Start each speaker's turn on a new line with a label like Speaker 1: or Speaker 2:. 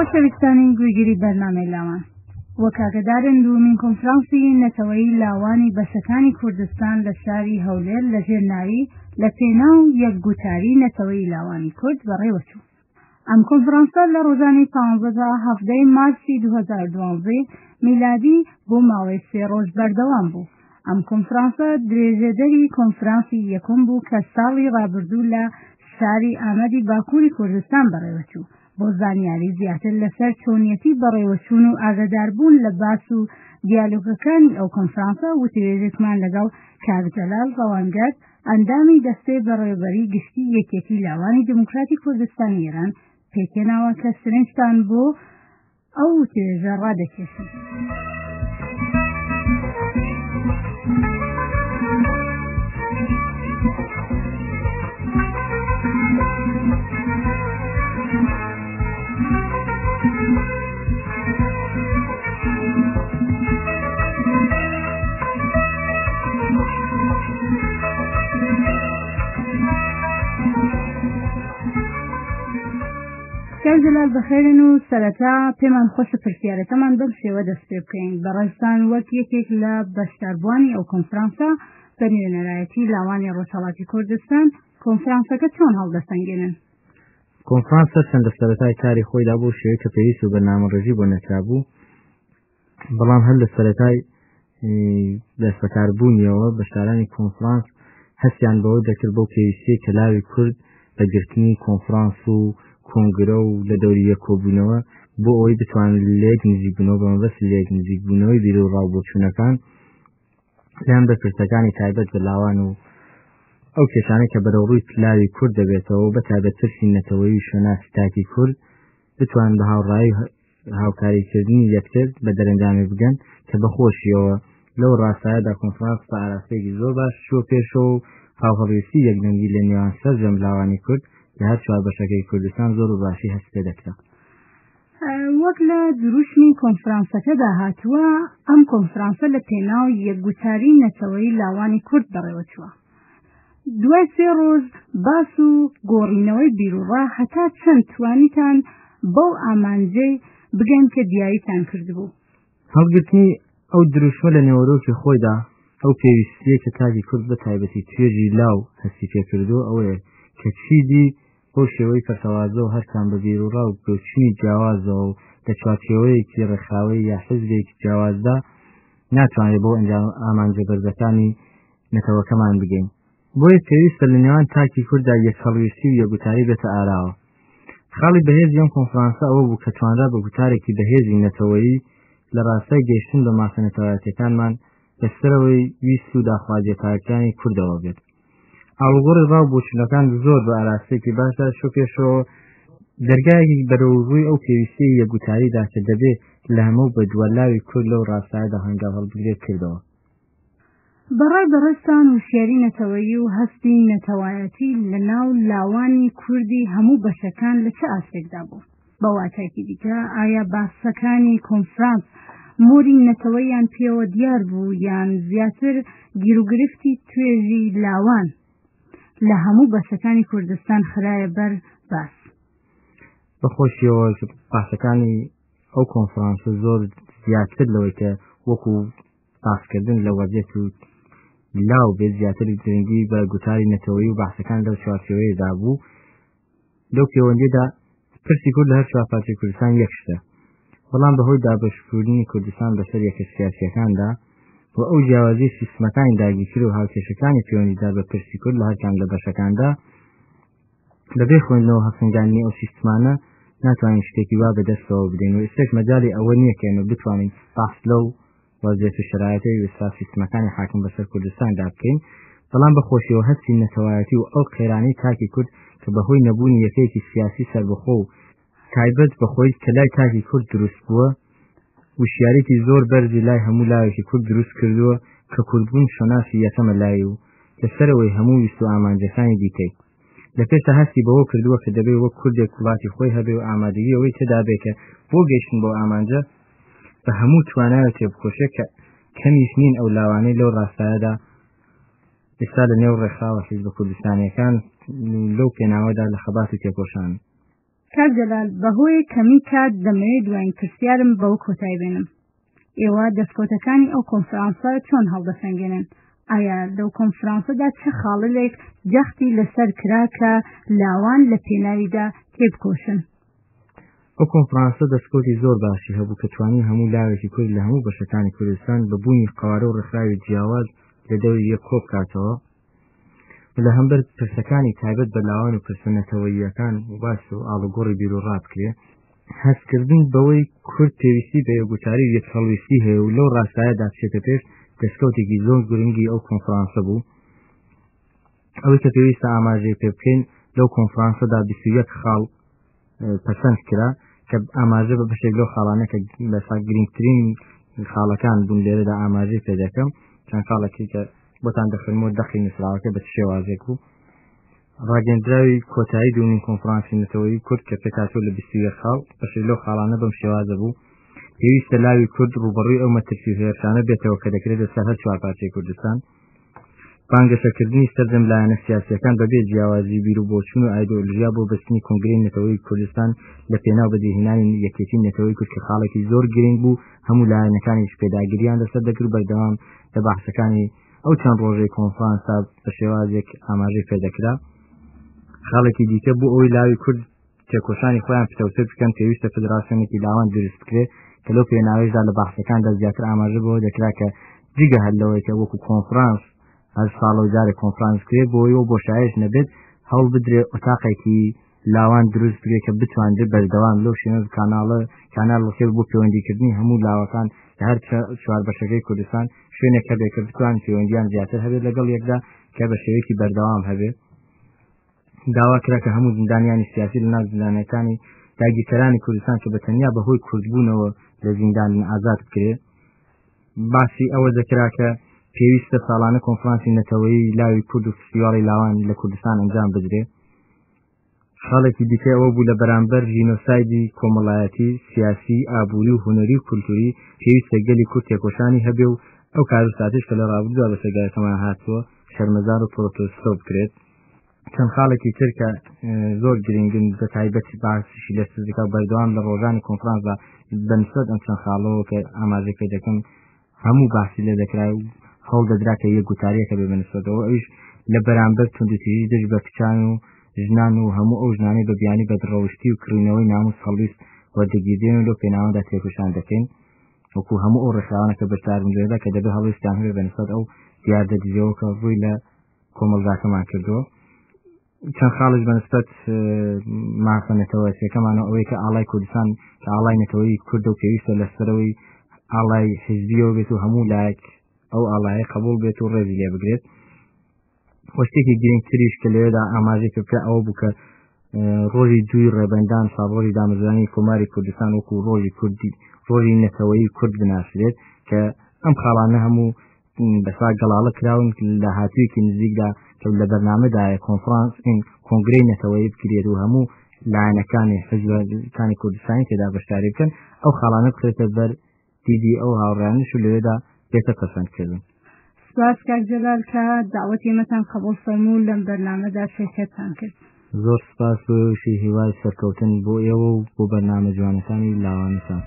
Speaker 1: خۆشەویستانی گوێگیری بەرنامەی لاوان وەکاگەدارن دووەمین کۆنفرانسی نەتەوەیی لاوانی بەشەکانی کوردستان لە شاری هەولێر لە ژێرناوی لە پێناو یەکگوتاری نەتەوەیی لاوانی کورد بەڕێوەچوو. ئەم کۆنفرانسە لە ڕۆژانی 15 مارسی 2012 میلادی بۆ ماوەی 3 ڕۆژ بەردەوام بوو. ئەم کۆنفرانسە درێژەدەری کۆنفرانسی یەکەم بوو کە ساڵی ڕابردوو لە شاری ئامەدی باکووری کوردستان بەڕێوەچوو بۆ زانیاری زیاتر لەسەر چۆنیەتی بەڕێوەچوون و ئاگاداربوون لە باس و دیالۆگەکانی ئەو کۆنفرانسە وتوێژێکمان لەگەڵ کاک جەلال ڕەوانگەر ئەندامی دەستەی بەڕێوەبەری گشتی یەکێتی لاوانی دموکراتی کوردستانی ئێران پێکێناوە کە سرنجتان بۆ ئەو وتوێژە ڕادەکێشن. کاک جەلال بەخێرن و سەرەتا پێمان خۆشە پرسیارەکەمان بەم شێوە دەست پێ بکەین. بەڕێستان وەک یەکێک لە بەشداربووانی ئەو کۆنفرانسە بە نوێنەرایەتی لاوانی ڕۆژهەڵاتی کوردستان کۆنفرانسەکە چۆن هەڵدەسەنگێنن؟
Speaker 2: کۆنفرانسە چەندە سەرەتای کاری خۆیدا بۆ شێوەیە کە پێویست و بەرنامەڕێژی بۆ نەکرابوو، بەڵام هەر لە سەرەتای دەستبەکاربوونیەوە بەشدارانی کۆنفرانس هەستیان بەوە دەکرد بۆ پێویستی کە لاوی کورد بە گرتنی کۆنفرانس و کۆنگرە و لە دەوری یەکۆبوونەوە بۆ ئەوەی بتوانن لێک نزیکبوونەوە بەمەبەست لێک نزیکبوونەوەی بیر و ڕاوبۆچوونەکان لەم بەرپرسەکانی تایبەت بە لاوان و ئەو کێشانەی کە بەرەوڕووی لاوی کورد دەبێتەوە و بەتایبەت ترسی نەتەوەیی و شوێناسی تاکی کورد بتوان بە هاوڕایی هاوکاریکردنی یەکتر بە دەرەنجامی بگەن کە بەخۆشیەوە لەو ڕاستایەدا کۆنفرانس بە ئاراستەیەکی زۆر باش چووە پێشەوە و هاوهەڵوێستی یەکدەنگی لە نێوان سەرجەم لاوانی کورد لە هەر چوار بەشەکەی کوردستان زۆر و باشی هەست پێ دەکرا.
Speaker 1: وەک لە دروشمی کۆنفرانسەکەدا هاتووە، ئەم کۆنفرانسە لە پێناو یەکگوتاری نەتەوەیی لاوانی کورد بەڕێوەچووە. دوای 3 ڕۆژ باس و گۆڕینەوەی بیرروڕا هەتا چەند توانیتان بەو ئامانجەی بگەن کە دیاریتان کردبوو؟
Speaker 2: هەڵگرتنی ئەو دروشمە لە نێوەرۆکی خۆیدا ئەو پێویستیە کە تاکی کورد بە تایبەتی توێژی لاو هەستی پێکردو ئەوەیە کە چیدی بۆ شێوەی کەسەوازە و هەرکان بە بیرروڕا و پێوچنی جیاوازەوە و لە چوارچێوەیەکی ڕێکخاوەی یا حزبێکی جیاوازدا ناتوانێت بۆ ئەنجام ئامانجە بەرزەکانی نەتەوەکەمان بگەین. بۆیە پێویستە لە نێوان تاکی کووردا یەکهەڵوێستی و یەکگوتاری بێتە ئاراوە. خاڵی بەهێزی ئەم کۆنفرانسە ئەوە بوو کە توانرا بە گوتارێکی بەهێزی نەتەوەیی لە ڕاستای گەیشتن بە ماسە نەتەوەیەتەکانمان لەسەرەوەی ویست و داخوازیەتەکانی کوردەوە بێت. ئاڵوگۆڕی ڕاوبۆچوونەکان زۆر بە ئاراستەیەکی باشدا شۆ پێشەوە دەرگایەکی بەرەوڕووی ئەو پێویستی یەکگوتاریدا کە دەبێت لە هەموو بە دووەلاوی کورد لەو ڕاستایەدا هەنگاو هەڵبگرێت کردەوە.
Speaker 1: بەڕای بەڕێستان وشیاری نەتەوەیی و هەستی نەتەوایەتی لە ناو لاوانی کوردی هەموو بەشەکان لە چه ئاستێکدا بوو؟ بە واتایەکی دیکە ئایا باسەکانی کۆنفرانس مۆری نەتەوەیان پێوە دیار بوو یان زیاتر گیرروگرفتی توێژی لاوان لە هەموو بەشەکانی کوردستان خرایە بەر باس؟
Speaker 2: بەخۆشیەوە باسەکانی ئەو کۆنفرانسە زۆر زیاتر لەوەی کە وەکو باسکردن لە وەزیەت و لاو بێت زیاتر گرنگی بە گوتاری نەتەوەیی و باسەکان لەو چوارچێوەیەدا بوو. لەو پەیوەندیدا پرسی کورد لە هەر چوار پارچەی کوردستان یەک شتە، بەڵام بەهۆی دابەشکردنی کوردستان بەسەر یەکە سیاسیەکاندا و ئەو جیاوازی سیستمەکانی داگیرکرد و هاوکێشەکانی پەیوەندیدار بە پرسی کورد لە هەرکان لە بەشەکاندا لەبێ خوێندنەوە هەفنگاندنی ئەو سیستمانە ناتوانین شتێکی وا بەدەستەوە بدەین و ئێستش مەجاڵی ئەوە نییە کە ئێمە بتوانین باس لەو وەزیەت و شەرایەتەی وێستا سیستمەکانی حاکم بەسەر کوردستاندا بکەین، بەڵام بەخۆشیەوە هەستی نەتەوایەتی و ئەو قێرانەی تاکی کورد کە بەهۆی نەبوونی یەکەیەکی سیاسی سەربەخۆ و تایبەت بەخۆی کە لای تاکی کورد دروست بووە وشیارێکی زۆر بەرزی لای هەموو لاوێکی کورد دروست کردووە کە کوردبوون شۆناسی یەکەمە لای و لەسەرەوەی هەموو ویست و ئامانجەکانی دیکەی لە پێشە هەستی بەوە کردووە کە دەبێت وەک کوردێک وڵاتی خۆی هەبێ و ئامادەگی ئەوەی تێدا بێت کە بۆ گەیشتن بۆ ئامانجە بە هەموو توانایە تێبخۆشێت کە کەمیش نین ئەو لاوانەی لەو ڕاستایەدا ئێستا لە نێو ڕێکخراوە حیزب کوردستانیەکان لەو پێناوەدا لە خەبات و تێکۆشان.
Speaker 1: کاک جەلال بەهۆی کەمی کات دەمەوێت دوایین پرسیارم بەو کۆتایی بێنم. ئێوە دەستکۆتەکانی ئەو کۆنفرانسە چۆن هەڵدەسەنگێنن؟ ئایا لەو کۆنفرانسەدا چه خاڵێک جەختی لەسەر کرا کە لاوان لە پێناویدا تێبکۆشن؟
Speaker 2: ئەو کۆنفرانسە دەستکۆتی زۆر باشی هەبوو کە توانی هەموو لاوێکی کورد لە هەموو بەشەکانی کوردستان بە بوونی قوارە و ڕێکخراوی جیاواز لە دەوری یەک کۆ بکاتەوە لە هەمبەر پرسەکانی تایبەت بە لاوان و پرسەنەتەوەییەکان و باس و ئاڵوگۆڕی بیرۆڕات کرێ. هەستکردن بەوەی کورد پێویستی بە یەکگوتاری و یەکهەڵویستی هەیە و لەو ڕاستایەدا بچێتە پێش دەستکەوتێکی زۆر گرنگی ئەو کۆنفرانسە بوو. ئەوەی کە پێویستە ئاماژەی پێ بکەین لەو کۆنفرانسەدا 21 خاڵ پەسەند کرا کە ئاماژە بە بەشێک لەو خاڵانە کە بەسا گرنگترین خاڵەکان بوون لێرەدا ئاماژەی پێ دەکەم. چەند خاڵێکی کە بۆتان دەخرمەوە دەخی نووسراوەکە بە شێوازێک بوو. ڕاگەندراوی کۆتایی دومین کۆنفرانسی نەتەوەیی کورد کە پێکاتۆ لە 21 خاڵ بەشێک لەو خاڵانە بەم شێوازە بوو. پێویستە لاوی کورد ڕوبەڕووی ئەو مەترسی هێرشانە بێتەوە کە دەکرێت لەسەر هەر چوار پارچەی کوردستان. بانگەشەکردنی سەردەم لایەنە سیاسیەکان بەبێ جیاوازی بیر و بۆچوون و ئایدۆلۆژیا بۆ بەستنی کۆنگرەی نەتەوەیی کوردستان لە پێناو بەدیهێنانی یەکێتی نەتەوەی کورد کە خاڵێکی زۆر گرنگ بوو هەموو لایەنەکانیش پێداگیریان لەسەر دەکرد بەردەوام لە بەحسەکانی ئەو چەند ڕۆژەی کۆنفرانسا بە شێوازێک ئاماژەی پێدەکرا. خاڵێکی دیکە بوو ئەوەی لاوی کورد تێکۆشانی خۆیان پتەوتر بکەن پێویستە فدراسیۆنێکی لاوان دروست بکرێت کە لەو پێناویشدا لە بەحسەکاندا زیاتر ئاماژە بەوە دەکرا کە جگە هەر لەوەی کە وەکو کۆنفرانس هەر ساڵەوەی جارێک کۆنفرانس کرێت بۆ ئەوە بۆشایش نەبێت هەوڵ بدرێت ئۆتاقێکی لاوان دروست بکرێت کە بتوانرێت بەردەوام لەو شوێنە کانال ڕخێت بۆ پەیوەندیکردنی هەموو لاوەکان لە هەر چوار بەشەکەی کوردستان شوێنێک هەبێت کە بتوان پەیوەندیان زیاتر هەبێت لەگەڵ یەکدا کە بە شێوەیەکی بەردەوام هەبێت. داوا کرا کە هەموو زیندانیانی سیاسی لەناو زیندانەکانی داگیرکەرانی کوردستان کە بە تەنیا بەهۆی کوردبوونەوە لە زیندان ئازاد بکرێت. باسی ئەوە دەکرا کە پێویستە ساڵانە کۆنفرانسی نەتەوەیی لاوی کورد و فستیواڵی لاوان لە کوردستان ئەنجام بدرێت. خاڵێکی دیکە ئەوە بوو لە بەرامبەر ژینۆسایدی کۆمەڵایەتی سیاسی ئابووری و هونەری و کولتوری پێویستە گەلی کورد تێکۆشانی هەبێ و ئەو کارستاتش کە لە ڕابردوودا بە سەرگایەکەمان هاتووە شەرمەزار و پرۆتۆستۆ بکرێت. چەند خاڵێکی تر کە زۆر گرنگن بە تایبەتی باسیشی لە سزیکا بەردەوام لە ڕۆژانی کۆنفرانسدا بەنسبەت ئەم چەند خاڵەوە کە ئاماژەی پێ دەکەم هەموو باسی لێ دەکرا و هەوڵ دەدرا کە یەک گوتاریەکە بێ بەنسبەتەوە ئەویش لە بەرامبەر توندوتیژی دژ بە کچان و ژنان و هەموو ئەو ژنانەی بە بیانی بەدڕەوشتی و کڕینەوەی ناموس هەڵویست وەردەگیردێن و لەو پێناوەدا تێکۆشان دەکەین وەکو هەموو ئەو ڕێکخراوانە کە بەشداربوون لێدا کە دەبێت هەڵویستیان هەبێت بەنسبەت ئەو دیاردەدیجەوە کە ڕووی لە کۆمەڵگاکەمان کردووە. چەند خاڵش بەنسبەت مافە نەتەوەیەکەمانەوە ئەوەی کە ئاڵای کوردستان کە ئاڵای نەتەوەی کورد و پێویستە لەسەرەوەی ئاڵای حیزبیەوە بێت و هەموو لایەک ئەو ئاڵایە قبول بێت و ڕێزی لێ بگرێت. وەشتێکی گرنگتریش کە لێدا ئاماژەی پێ بکە ئەوە بوو کە ڕۆژی دوی ڕێبەندان ساڵڕۆژی دامەزرانی کۆماری کوردستان وەکو ڕۆژی کوردی ڕۆژی نەتەوەیی کورد بناسرێت کە ئەم خاڵانە هەموو بەسا گەڵاڵە کراون لە هاتوویەکی نزیکدا کە لە بەرنامەدایە کۆنفرانس کۆنگرەی نەتەوەیی بکرێت و هەموو لایەنەکانی حیزبەکانی کوردستانی تێدا بەشداری بکەن ئەو خاڵانە بکرێتە بەر دیدی ئەو هاوڕێیانش و لەوێدا بێتە پەسەندکردن.
Speaker 1: سپاس کاک جەلال کە داوەتی ئێمەتان قبوڵ فەرموو لەم بەرنامەدا شێرکەتتان کرد.
Speaker 2: زۆر سپاس و وشی هیوای سەرکەوتن بۆ ئێوە و بۆ بەرنامە جوانەکانی لاوانتان.